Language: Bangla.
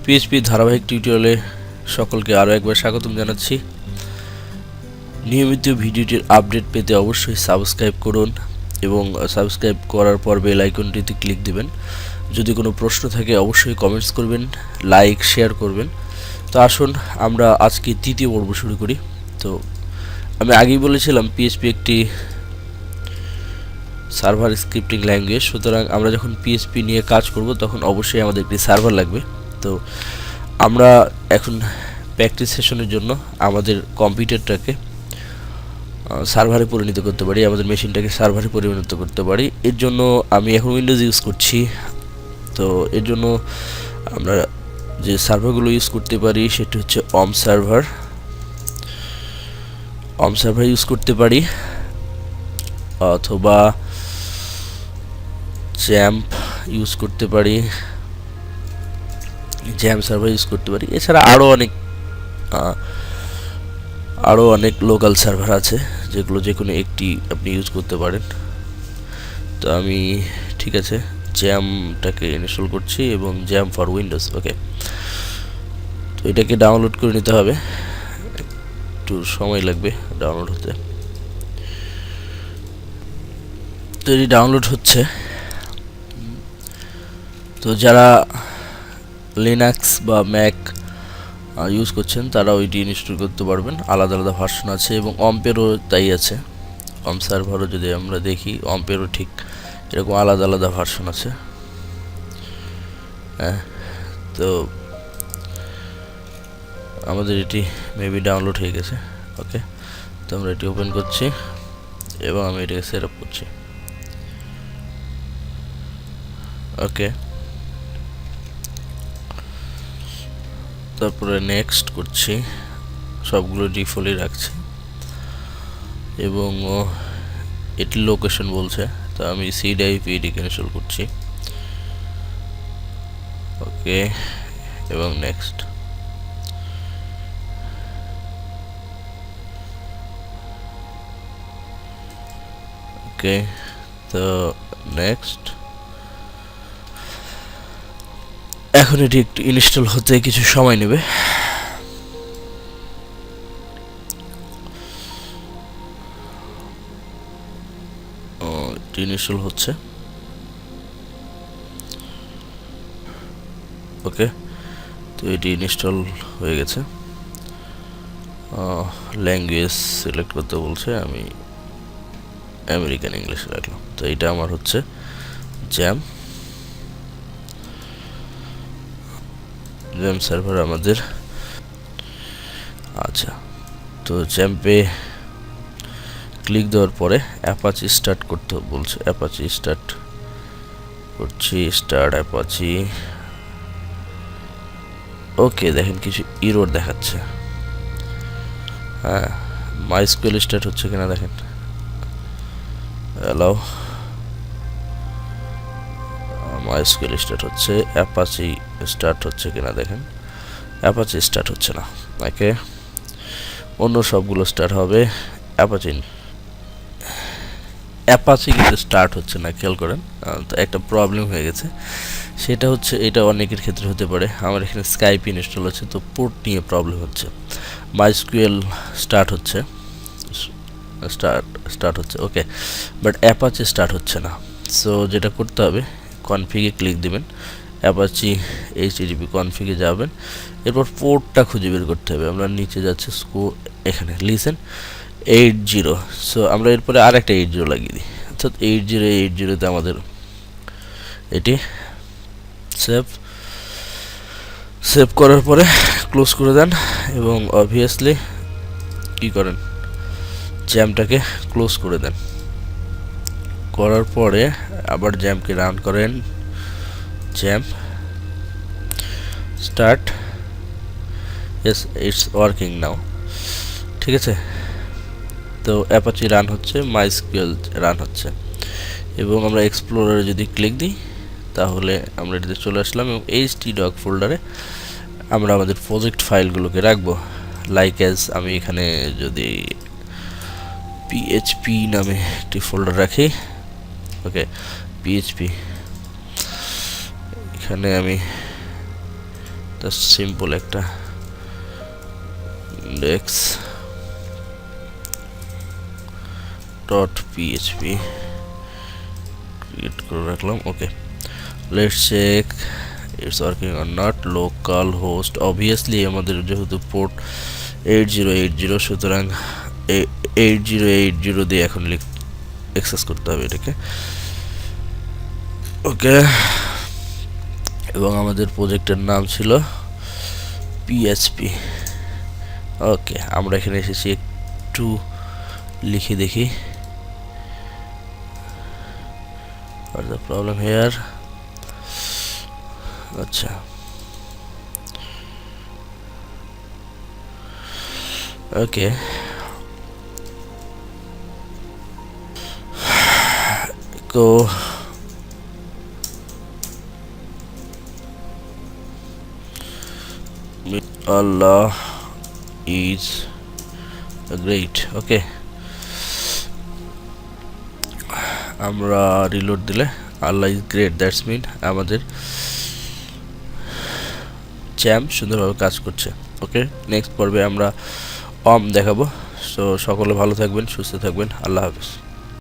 পিএইচপি ধারাবাহিক টিউটোরিয়ালে সকলকে আরও একবার স্বাগতম জানাচ্ছি। নিয়মিত ভিডিওটির আপডেট পেতে অবশ্যই সাবস্ক্রাইব করুন এবং সাবস্ক্রাইব করার পর বেল আইকনটিতে ক্লিক দিবেন। যদি কোনো প্রশ্ন থাকে অবশ্যই কমেন্টস করবেন, লাইক শেয়ার করবেন। তো আসুন আমরা আজকে তৃতীয় পর্ব শুরু করি। তো আমি আগেই বলেছিলাম পিএইচপি একটি সার্ভার স্ক্রিপ্টিং ল্যাঙ্গুয়েজ, সুতরাং আমরা যখন পিএইচপি নিয়ে কাজ করব তখন অবশ্যই আমাদের একটি সার্ভার লাগবে। তো আমরা এখন প্র্যাকটিস সেশনের জন্য আমাদের কম্পিউটারটাকে সার্ভারে পরিণত করতে পারি, আমাদের মেশিনটাকে সার্ভারে পরিণত করতে পারি। এর জন্য আমি এখন উইন্ডোজ ইউজ করছি। তো এর জন্য আমরা যে সার্ভারগুলো ইউজ করতে পারি সেটি হচ্ছে সার্ভার ইউজ করতে পারি, অথবা Xampp ইউজ করতে পারি, Xampp সার্ভার ইউজ করতে পারি। এছাড়া আরও অনেক লোকাল সার্ভার আছে যেগুলো যে কোনো একটি আপনি ইউজ করতে পারেন। তো আমি ঠিক আছে Xamppটাকে ইনস্টল করছি এবং Xampp ফর উইন্ডোজ। ওকে, তো এটাকে ডাউনলোড করে নিতে হবে, একটু সময় লাগবে ডাউনলোড হতে। তো এটি ডাউনলোড হচ্ছে। তো যারা লিনাক্স বা ম্যাক ইউজ করছেন তারা ওইটি ইনস্টল করতে পারবেন। আলাদা আলাদা ভার্সন আছে এবং অম্পেরও তাই আছে। সার্ভারও যদি আমরা দেখি অম্পেরও ঠিক এরকম আলাদা আলাদা ভার্সন আছে। হ্যাঁ, তো আমাদের এটি মেবি ডাউনলোড হয়ে গেছে। ওকে, তো আমরা এটি ওপেন করছি এবং আমি এটাকে সেট আপ করছি। ওকে, তারপরে নেক্সট করছি, সবগুলো ডিফল্টই রাখছি এবং এটি লোকেশন বলছে, তো আমি সিডাইপি এটিকে ইনস্টল করছি। ওকে, এবং নেক্সট। ওকে, তো নেক্সট। এখন এটি একটু ইনস্টল হতে কিছু সময় নেবে। ইনস্টল হচ্ছে। ওকে, তো এটি ইনস্টল হয়ে গেছে। ল্যাঙ্গুয়েজ সিলেক্ট করতে বলছে, আমি আমেরিকান ইংলিশ রাখলাম। তো এটা আমার হচ্ছে Xampp সার্ভার আমাদের। আচ্ছা, তো Xampp-এ ক্লিক দেওয়ার পরে অ্যাপাচি স্টার্ট করতে বলছে। অ্যাপাচি স্টার্ট করছি, স্টার্ট অ্যাপাচি। ওকে, দেখেন কিছু এরর দেখাচ্ছে। হ্যাঁ, মাইস্কুয়েল স্টার্ট হচ্ছে কিনা দেখেন। হ্যালো, মাইস্কুয়েল স্টার্ট হচ্ছে, অ্যাপাচি স্টার্ট হচ্ছে কিনা দেখেন। অ্যাপাচি স্টার্ট হচ্ছে না। ওকে, অন্য সবগুলো স্টার্ট হবে, অ্যাপাচি কিন্তু স্টার্ট হচ্ছে না। খেয়াল করেন, তো একটা প্রবলেম হয়ে গেছে। সেটা হচ্ছে, এটা অনেকের ক্ষেত্রে হতে পারে। আমার এখানে স্কাইপ ইনস্টল আছে, তো পোর্ট নিয়ে প্রবলেম হচ্ছে। মাইস্কুয়েল স্টার্ট হচ্ছে, স্টার্ট হচ্ছে। ওকে, বাট অ্যাপাচি স্টার্ট হচ্ছে না। সো যেটা করতে হবে, কনফিগে ক্লিক দিবেন, অ্যাপাচি এইচটিটিপি কনফিগে যাবেন, এরপর পোর্টটা খুঁজে বের করতে হবে। আমরা নিচে যাচ্ছি, এখানে লিসেন 80। সো আমরা এরপরে আর একটা 80 লাগিয়ে দিই, অর্থাৎ 80তে আমাদের এটি সেভ করার পরে ক্লোজ করে দেন এবং অবভিয়াসলি কি করেন, Xampp-টাকে ক্লোজ করে দেন। করার পরে আবার Xampp-কে রান করেন। Xampp start, yes it's working নাও। ঠিক আছে, তো অ্যাপাচি রান হচ্ছে, মাইস্কুয়েল রান হচ্ছে এবং আমরা এক্সপ্লোরারে যদি ক্লিক দিই তাহলে আমরা এটাতে চলে আসলাম এবং htdoc ফোল্ডারে আমরা আমাদের প্রজেক্ট ফাইলগুলোকে রাখবো। লাইক অ্যাজ আমি এখানে যদি PHP নামে একটি ফোল্ডার রাখি। ওকে, PHP এখানে আমি জাস্ট সিম্পল একটা index ডট পিএইচপি ক্রিয়েট করে রাখলাম। Okay, let's check it's working or not. Localhost obviously আমাদের যেহেতু পোর্ট 8080, সুতরাং 8080 দিয়ে এখন অ্যাক্সেস করতে হবে এটাকে। ওকে, এবং আমাদের প্রজেক্টের নাম ছিল পিএইচপি। ওকে, আমরা এখানে এসেছি, একটু লিখে দেখি আর দ্য প্রবলেম হেয়ার। আচ্ছা, ওকে, তো Allah is great. ওকে, আমরা রিলোড দিলে আল্লাহ ইজ গ্রেট, দ্যাটস মিন আমাদের জ্যাম্প সুন্দরভাবে কাজ করছে। ওকে, নেক্সট পর্বে আমরা দেখাবো। সো সকলে ভালো থাকবেন, সুস্থ থাকবেন, আল্লাহ হাফেজ।